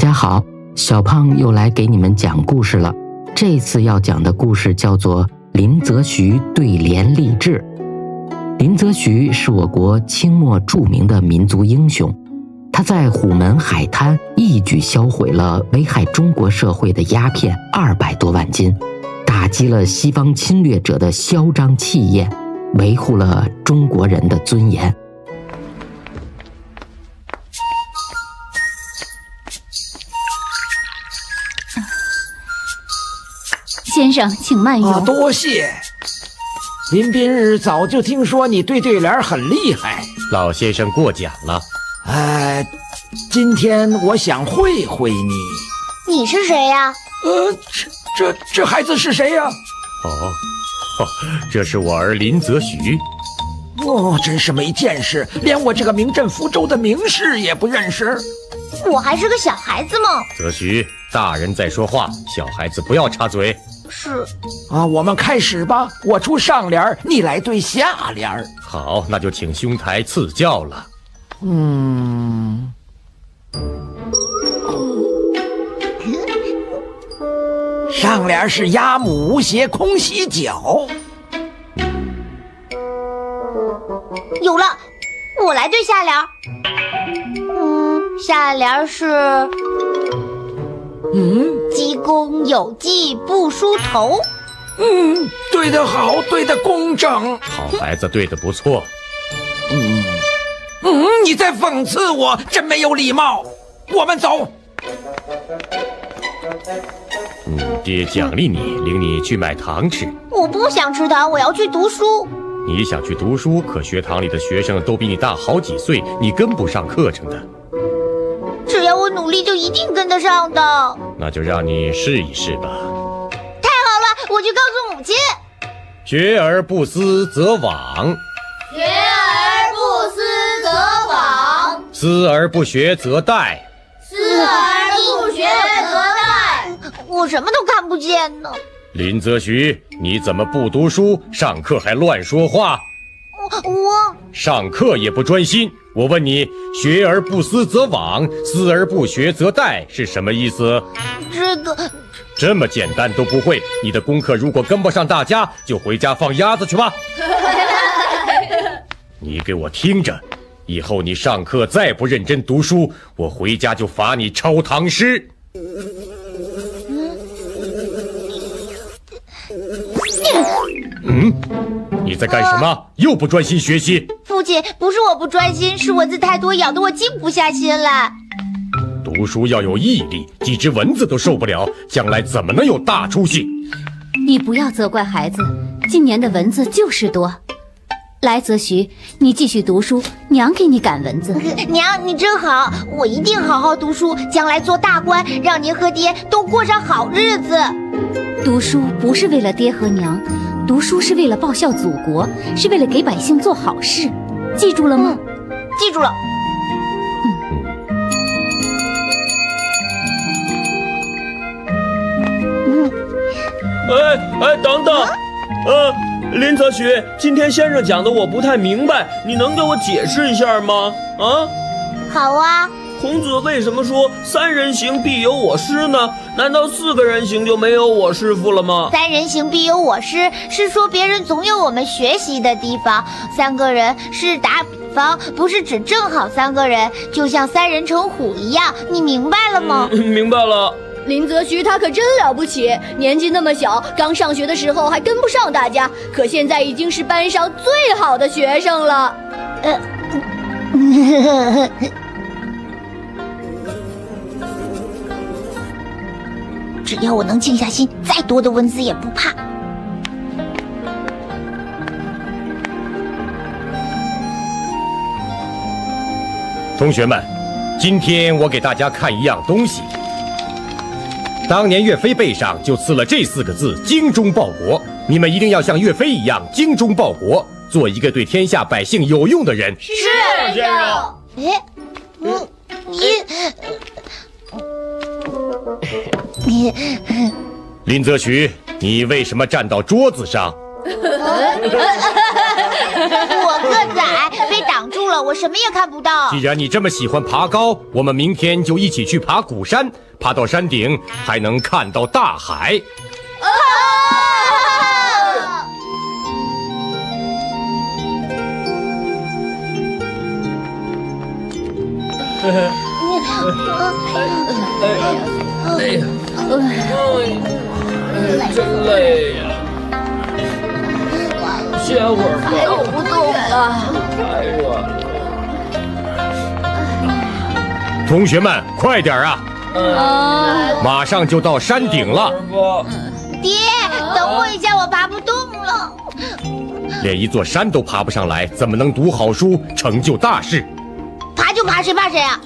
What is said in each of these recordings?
家好，小胖又来给你们讲故事了。这次要讲的故事叫做林则徐对联励志。林则徐是我国清末著名的民族英雄，他在虎门海滩一举销毁了危害中国社会的鸦片200多万斤，打击了西方侵略者的嚣张气焰，维护了中国人的尊严。先生，请慢用。多谢。林宾日早就听说你对对联很厉害，老先生过奖了。今天我想会会你。你是谁呀？这孩子是谁呀？这是我儿林则徐。真是没见识，连我这个名震福州的名士也不认识。我还是个小孩子嘛。则徐，大人在说话，小孩子不要插嘴。是。我们开始吧，我出上联，你来对下联。好，那就请兄台赐教了。上联是鸭母无邪空洗脚。有了，我来对下联。下联是鸡公有计不梳头。对得好，对得工整。好孩子，对得不错。你在讽刺我，真没有礼貌。我们走。爹奖励你，领你去买糖吃。我不想吃糖，我要去读书。你想去读书，可学堂里的学生都比你大好几岁，你跟不上课程的。只要我努力，就一定跟得上的。那就让你试一试吧。太好了，我去告诉母亲。学而不思则罔，学而不思则罔，思而不学则殆，思而不学则殆。我什么都看不见呢。林则徐，你怎么不读书？上课还乱说话。我上课也不专心。我问你，学而不思则罔，思而不学则殆是什么意思？这么简单都不会，你的功课如果跟不上大家，就回家放鸭子去吧。你给我听着，以后你上课再不认真读书，我回家就罚你抄唐诗。你在干什么？又不专心学习。父亲，不是我不专心，是蚊子太多，咬得我静不下心来。读书要有毅力，几只蚊子都受不了，将来怎么能有大出息？你不要责怪孩子，今年的蚊子就是多。来，则徐，你继续读书，娘给你赶蚊子。娘，你真好，我一定好好读书，将来做大官，让您和爹都过上好日子。读书不是为了爹和娘，读书是为了报效祖国，是为了给百姓做好事，记住了吗？记住了。等等，林则徐，今天先生讲的我不太明白，你能给我解释一下吗？好啊。孔子为什么说3人行必有我师呢？难道4个人行就没有我师傅了吗？3人行必有我师，是说别人总有我们学习的地方。3个人是打比方，不是指正好3个人，就像3人成虎一样。你明白了吗？明白了。林则徐他可真了不起，年纪那么小，刚上学的时候还跟不上大家，可现在已经是班上最好的学生了。只要我能静下心，再多的蚊子也不怕。同学们，今天我给大家看一样东西。当年岳飞背上就刺了这4个字：精忠报国。你们一定要像岳飞一样精忠报国，做一个对天下百姓有用的人。是，先生。林则徐，你为什么站到桌子上？我个子矮，被挡住了，我什么也看不到。既然你这么喜欢爬高，我们明天就一起去爬鼓山，爬到山顶还能看到大海。真累呀，歇会儿吧。走不动了。太软了。同学们，快点啊！马上就到山顶了。爹，等我一下，我爬不动了。连一座山都爬不上来，怎么能读好书、成就大事？爬就爬，谁怕谁啊？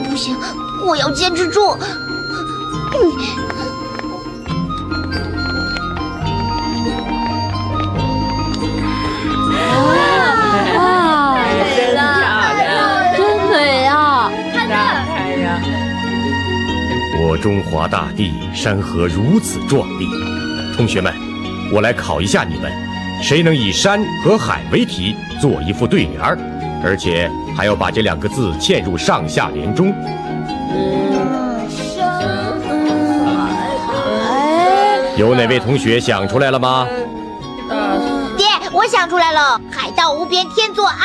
不行，我要坚持住。真美啊！我中华大地，山河如此壮丽。同学们，我来考一下你们，谁能以山和海为题做一副对联儿，而且还要把这2个字嵌入上下联中？有哪位同学想出来了吗？爹，我想出来了，海到无边天作岸。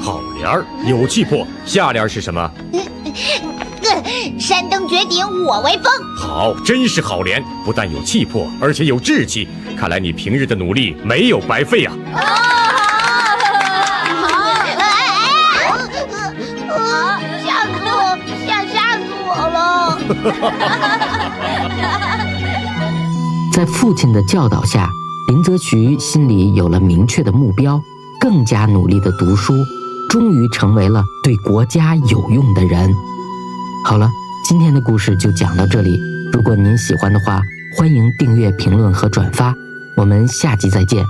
好联儿，有气魄。下联是什么？山登绝顶我为峰。好，真是好联，不但有气魄，而且有志气。看来你平日的努力没有白费啊！吓死我了！在父亲的教导下，林则徐心里有了明确的目标，更加努力地读书，终于成为了对国家有用的人。好了，今天的故事就讲到这里。如果您喜欢的话，欢迎订阅、评论和转发。我们下集再见。